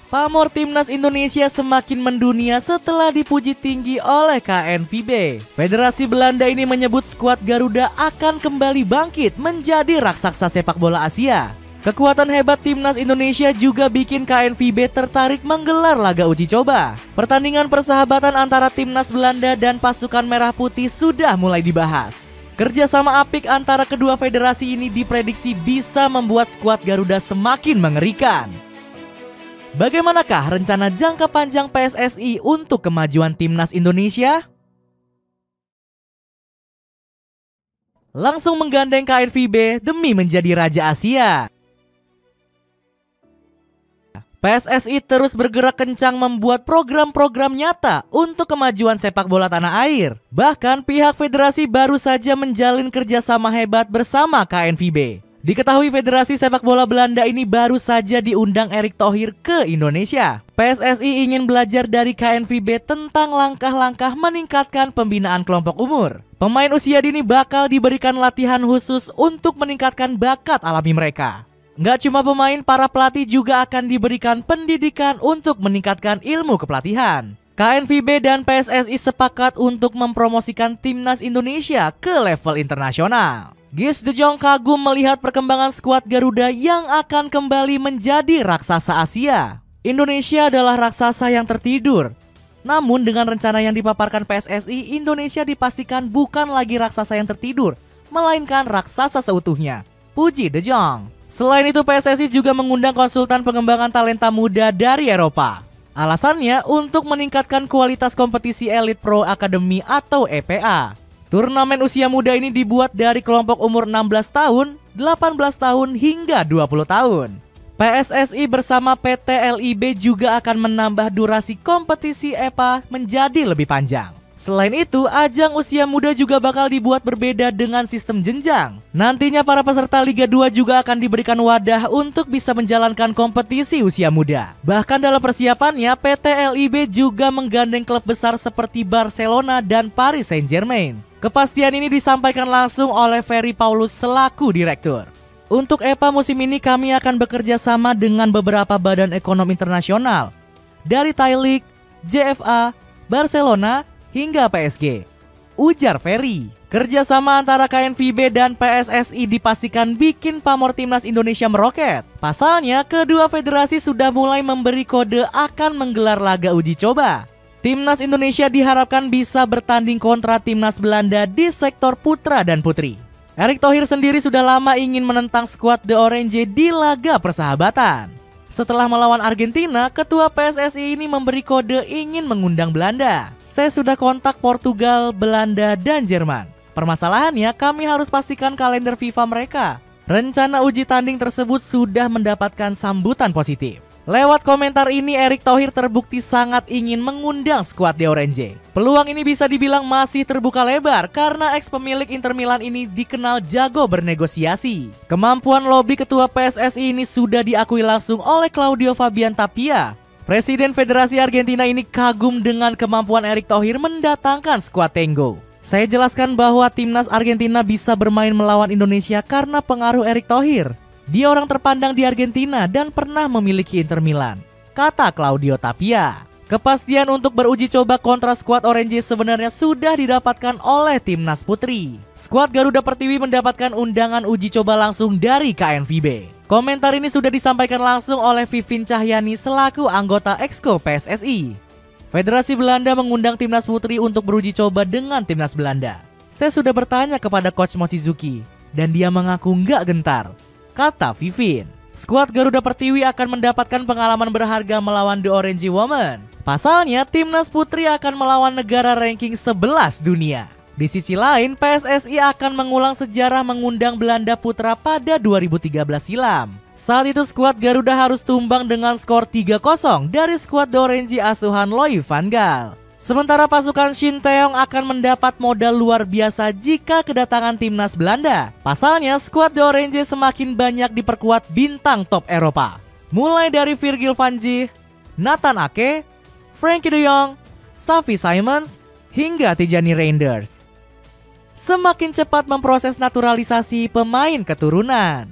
Pamor timnas Indonesia semakin mendunia setelah dipuji tinggi oleh KNVB. Federasi Belanda ini menyebut skuad Garuda akan kembali bangkit menjadi raksasa sepak bola Asia. Kekuatan hebat timnas Indonesia juga bikin KNVB tertarik menggelar laga uji coba. Pertandingan persahabatan antara timnas Belanda dan pasukan Merah Putih sudah mulai dibahas. Kerjasama apik antara kedua federasi ini diprediksi bisa membuat skuad Garuda semakin mengerikan. Bagaimanakah rencana jangka panjang PSSI untuk kemajuan timnas Indonesia? Langsung menggandeng KNVB demi menjadi Raja Asia. PSSI terus bergerak kencang membuat program-program nyata untuk kemajuan sepak bola tanah air. Bahkan pihak federasi baru saja menjalin kerjasama hebat bersama KNVB. Diketahui Federasi Sepak Bola Belanda ini baru saja diundang Erick Thohir ke Indonesia. PSSI ingin belajar dari KNVB tentang langkah-langkah meningkatkan pembinaan kelompok umur. Pemain usia dini bakal diberikan latihan khusus untuk meningkatkan bakat alami mereka. Nggak cuma pemain, para pelatih juga akan diberikan pendidikan untuk meningkatkan ilmu kepelatihan. KNVB dan PSSI sepakat untuk mempromosikan timnas Indonesia ke level internasional. Guus De Jong kagum melihat perkembangan skuad Garuda yang akan kembali menjadi raksasa Asia. Indonesia adalah raksasa yang tertidur. Namun dengan rencana yang dipaparkan PSSI, Indonesia dipastikan bukan lagi raksasa yang tertidur, melainkan raksasa seutuhnya. Puji De Jong. Selain itu, PSSI juga mengundang konsultan pengembangan talenta muda dari Eropa. Alasannya untuk meningkatkan kualitas kompetisi Elite Pro Academy atau EPA. Turnamen usia muda ini dibuat dari kelompok umur 16 tahun, 18 tahun hingga 20 tahun. PSSI bersama PT LIB juga akan menambah durasi kompetisi EPA menjadi lebih panjang. Selain itu, ajang usia muda juga bakal dibuat berbeda dengan sistem jenjang. Nantinya para peserta Liga 2 juga akan diberikan wadah untuk bisa menjalankan kompetisi usia muda. Bahkan dalam persiapannya, PT LIB juga menggandeng klub besar seperti Barcelona dan Paris Saint-Germain. Kepastian ini disampaikan langsung oleh Ferry Paulus selaku direktur. Untuk EPA musim ini kami akan bekerja sama dengan beberapa badan ekonomi internasional. Dari Thai League, JFA, Barcelona, hingga PSG. Ujar Ferry. Kerjasama antara KNVB dan PSSI dipastikan bikin pamor timnas Indonesia meroket. Pasalnya, kedua federasi sudah mulai memberi kode akan menggelar laga uji coba. Timnas Indonesia diharapkan bisa bertanding kontra timnas Belanda di sektor putra dan putri. Erick Thohir sendiri sudah lama ingin menentang skuad The Orange di laga persahabatan. Setelah melawan Argentina, ketua PSSI ini memberi kode ingin mengundang Belanda. Saya sudah kontak Portugal, Belanda, dan Jerman. Permasalahannya, kami harus pastikan kalender FIFA mereka. Rencana uji tanding tersebut sudah mendapatkan sambutan positif. Lewat komentar ini, Erick Thohir terbukti sangat ingin mengundang skuad The Orange. Peluang ini bisa dibilang masih terbuka lebar karena ex-pemilik Inter Milan ini dikenal jago bernegosiasi. Kemampuan lobi ketua PSSI ini sudah diakui langsung oleh Claudio Fabian Tapia. Presiden Federasi Argentina ini kagum dengan kemampuan Erick Thohir mendatangkan skuad Tango. Saya jelaskan bahwa timnas Argentina bisa bermain melawan Indonesia karena pengaruh Erick Thohir. Dia orang terpandang di Argentina dan pernah memiliki Inter Milan, kata Claudio Tapia. Kepastian untuk beruji coba kontra skuad Orange sebenarnya sudah didapatkan oleh timnas putri. Skuad Garuda Pertiwi mendapatkan undangan uji coba langsung dari KNVB. Komentar ini sudah disampaikan langsung oleh Vivin Cahyani selaku anggota Exco PSSI. Federasi Belanda mengundang timnas putri untuk beruji coba dengan timnas Belanda. Saya sudah bertanya kepada Coach Mochizuki dan dia mengaku nggak gentar, kata Vivin. Skuad Garuda Pertiwi akan mendapatkan pengalaman berharga melawan The Orange Women. Pasalnya, timnas putri akan melawan negara ranking 11 dunia. Di sisi lain, PSSI akan mengulang sejarah mengundang Belanda Putra pada 2013 silam. Saat itu skuad Garuda harus tumbang dengan skor 3-0 dari skuad The Orange asuhan Louis van Gaal. Sementara pasukan Shin Taeyong akan mendapat modal luar biasa jika kedatangan timnas Belanda. Pasalnya, skuad The Orange semakin banyak diperkuat bintang top Eropa. Mulai dari Virgil van Dijk, Nathan Ake, Frenkie de Jong, Xavi Simons, hingga Tijani Reinders. Semakin cepat memproses naturalisasi pemain keturunan.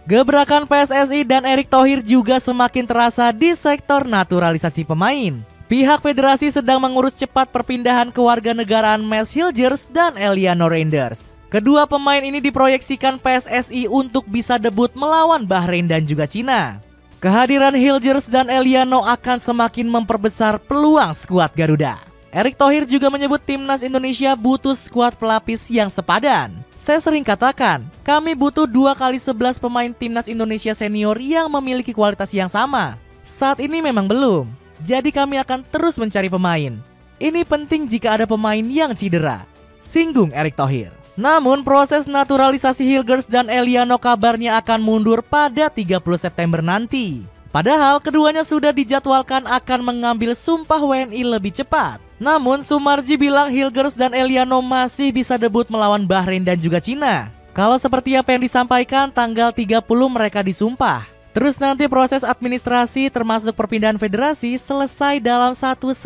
Gebrakan PSSI dan Erick Thohir juga semakin terasa di sektor naturalisasi pemain. Pihak federasi sedang mengurus cepat perpindahan kewarganegaraan Mads Hilgers dan Eliano Reinders. Kedua pemain ini diproyeksikan PSSI untuk bisa debut melawan Bahrain dan juga Cina. Kehadiran Hilgers dan Eliano akan semakin memperbesar peluang skuad Garuda. Erick Thohir juga menyebut timnas Indonesia butuh skuad pelapis yang sepadan. Saya sering katakan, kami butuh 2x11 pemain timnas Indonesia senior yang memiliki kualitas yang sama. Saat ini memang belum, jadi kami akan terus mencari pemain. Ini penting jika ada pemain yang cedera, singgung Erick Thohir. Namun proses naturalisasi Hilgers dan Eliano kabarnya akan mundur pada 30 September nanti. Padahal keduanya sudah dijadwalkan akan mengambil sumpah WNI lebih cepat. Namun Sumarji bilang Hilgers dan Eliano masih bisa debut melawan Bahrain dan juga Cina. Kalau seperti apa yang disampaikan, tanggal 30 mereka disumpah. Terus nanti proses administrasi termasuk perpindahan federasi selesai dalam 1-2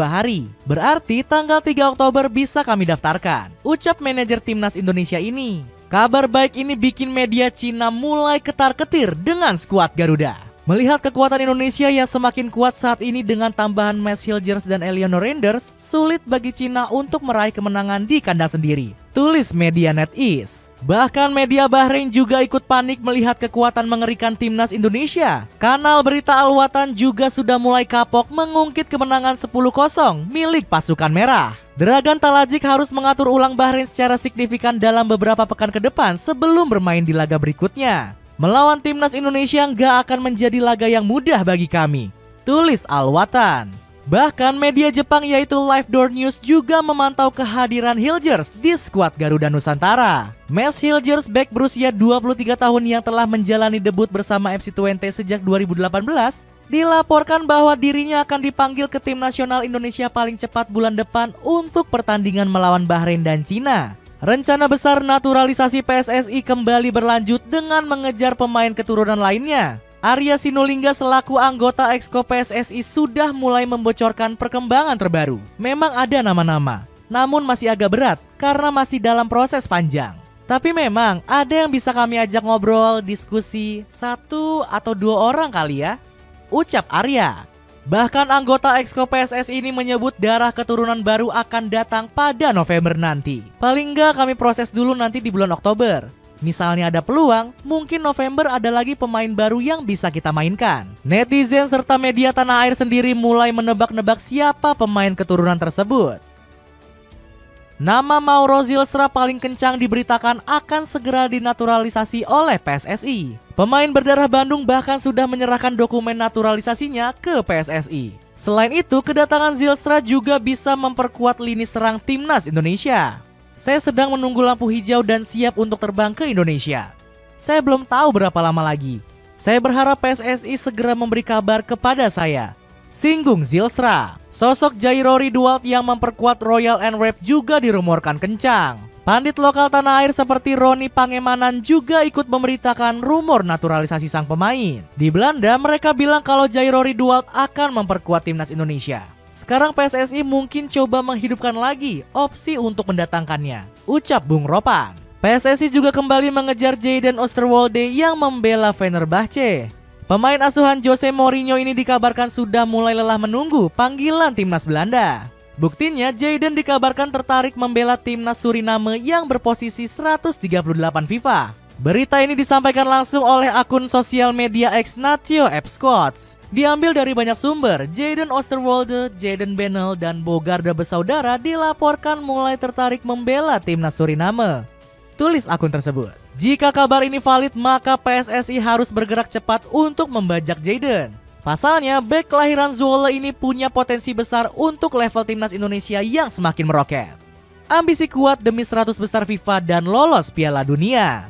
hari. Berarti tanggal 3 Oktober bisa kami daftarkan, ucap manajer timnas Indonesia ini. Kabar baik ini bikin media Cina mulai ketar-ketir dengan skuad Garuda. Melihat kekuatan Indonesia yang semakin kuat saat ini dengan tambahan Mads Hilgers dan Eliano Reinders, sulit bagi Cina untuk meraih kemenangan di kandang sendiri, tulis media NetEase. Bahkan media Bahrain juga ikut panik melihat kekuatan mengerikan timnas Indonesia. Kanal berita Al Watan juga sudah mulai kapok mengungkit kemenangan 10-0 milik pasukan merah. Dragan Talajik harus mengatur ulang Bahrain secara signifikan dalam beberapa pekan ke depan sebelum bermain di laga berikutnya. Melawan timnas Indonesia nggak akan menjadi laga yang mudah bagi kami, tulis Al Watan. Bahkan media Jepang yaitu Live Door News juga memantau kehadiran Hilgers di skuad Garuda Nusantara. Mads Hilgers, bek berusia 23 tahun yang telah menjalani debut bersama FC Twente sejak 2018, dilaporkan bahwa dirinya akan dipanggil ke tim nasional Indonesia paling cepat bulan depan untuk pertandingan melawan Bahrain dan Cina. Rencana besar naturalisasi PSSI kembali berlanjut dengan mengejar pemain keturunan lainnya. Arya Sinulinga selaku anggota Exco PSSI sudah mulai membocorkan perkembangan terbaru. Memang ada nama-nama, namun masih agak berat karena masih dalam proses panjang. Tapi memang ada yang bisa kami ajak ngobrol, diskusi, 1 atau 2 orang kali ya, ucap Arya. Bahkan anggota Exco PSSI ini menyebut darah keturunan baru akan datang pada November nanti. Paling enggak kami proses dulu nanti di bulan Oktober. Misalnya ada peluang, mungkin November ada lagi pemain baru yang bisa kita mainkan. Netizen serta media tanah air sendiri mulai menebak-nebak siapa pemain keturunan tersebut. Nama Mauro Zylstra paling kencang diberitakan akan segera dinaturalisasi oleh PSSI. Pemain berdarah Bandung bahkan sudah menyerahkan dokumen naturalisasinya ke PSSI. Selain itu, kedatangan Zylstra juga bisa memperkuat lini serang timnas Indonesia. Saya sedang menunggu lampu hijau dan siap untuk terbang ke Indonesia. Saya belum tahu berapa lama lagi. Saya berharap PSSI segera memberi kabar kepada saya, singgung Zylstra. Sosok Jairo Ridwald yang memperkuat Royal Antwerp juga dirumorkan kencang. Pandit lokal tanah air seperti Roni Pangemanan juga ikut memberitakan rumor naturalisasi sang pemain. Di Belanda mereka bilang kalau Jairo Ridwald akan memperkuat timnas Indonesia. Sekarang PSSI mungkin coba menghidupkan lagi opsi untuk mendatangkannya, ucap Bung Ropan. PSSI juga kembali mengejar Jadon Oosterwolde yang membela Fenerbahce. Pemain asuhan Jose Mourinho ini dikabarkan sudah mulai lelah menunggu panggilan timnas Belanda. Buktinya Jadon dikabarkan tertarik membela timnas Suriname yang berposisi 138 FIFA. Berita ini disampaikan langsung oleh akun sosial media X Natio F Scots. Diambil dari banyak sumber, Jadon Oosterwolde, Jadon Bennell, dan Bogarde bersaudara dilaporkan mulai tertarik membela timnas Suriname, tulis akun tersebut. Jika kabar ini valid, maka PSSI harus bergerak cepat untuk membajak Jadon. Pasalnya, bek kelahiran Zwolle ini punya potensi besar untuk level timnas Indonesia yang semakin meroket. Ambisi kuat demi 100 besar FIFA dan lolos Piala Dunia.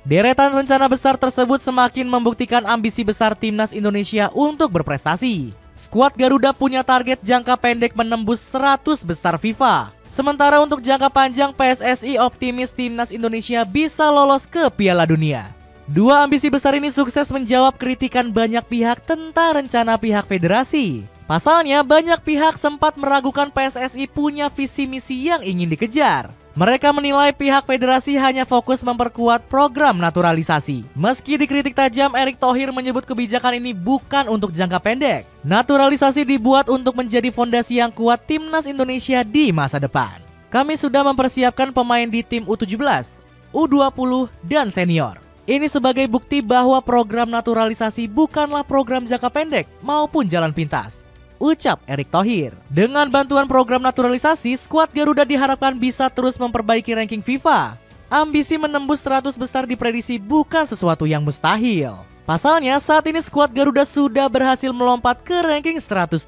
Deretan rencana besar tersebut semakin membuktikan ambisi besar timnas Indonesia untuk berprestasi. Skuad Garuda punya target jangka pendek menembus 100 besar FIFA. Sementara untuk jangka panjang, PSSI optimis timnas Indonesia bisa lolos ke Piala Dunia. Dua ambisi besar ini sukses menjawab kritikan banyak pihak tentang rencana pihak federasi. Pasalnya, banyak pihak sempat meragukan PSSI punya visi misi yang ingin dikejar. Mereka menilai pihak federasi hanya fokus memperkuat program naturalisasi. Meski dikritik tajam, Erick Thohir menyebut kebijakan ini bukan untuk jangka pendek. Naturalisasi dibuat untuk menjadi fondasi yang kuat timnas Indonesia di masa depan. Kami sudah mempersiapkan pemain di tim U17, U20, dan senior. Ini sebagai bukti bahwa program naturalisasi bukanlah program jangka pendek maupun jalan pintas, ucap Erick Thohir. Dengan bantuan program naturalisasi, skuad Garuda diharapkan bisa terus memperbaiki ranking FIFA. Ambisi menembus 100 besar diprediksi bukan sesuatu yang mustahil. Pasalnya, saat ini skuad Garuda sudah berhasil melompat ke ranking 129.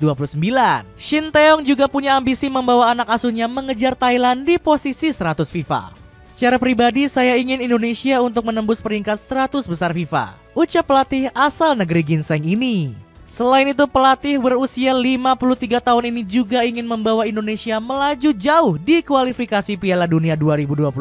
Shin Taeyong juga punya ambisi membawa anak asuhnya mengejar Thailand di posisi 100 FIFA. Secara pribadi, saya ingin Indonesia untuk menembus peringkat 100 besar FIFA, ucap pelatih asal negeri ginseng ini. Selain itu, pelatih berusia 53 tahun ini juga ingin membawa Indonesia melaju jauh di kualifikasi Piala Dunia 2026.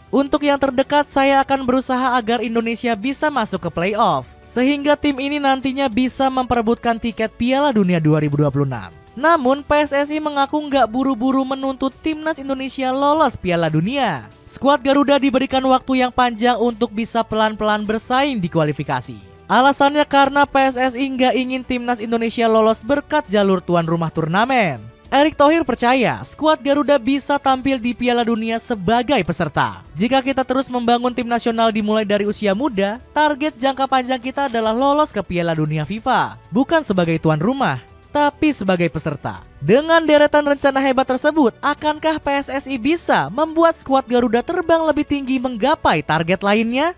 Untuk yang terdekat, saya akan berusaha agar Indonesia bisa masuk ke playoff, sehingga tim ini nantinya bisa memperebutkan tiket Piala Dunia 2026. Namun PSSI mengaku nggak buru-buru menuntut timnas Indonesia lolos Piala Dunia. Skuad Garuda diberikan waktu yang panjang untuk bisa pelan-pelan bersaing di kualifikasi. Alasannya karena PSSI nggak ingin timnas Indonesia lolos berkat jalur tuan rumah turnamen. Erick Thohir percaya skuad Garuda bisa tampil di Piala Dunia sebagai peserta. Jika kita terus membangun tim nasional dimulai dari usia muda, target jangka panjang kita adalah lolos ke Piala Dunia FIFA, bukan sebagai tuan rumah, tapi sebagai peserta. Dengan deretan rencana hebat tersebut, akankah PSSI bisa membuat skuad Garuda terbang lebih tinggi menggapai target lainnya?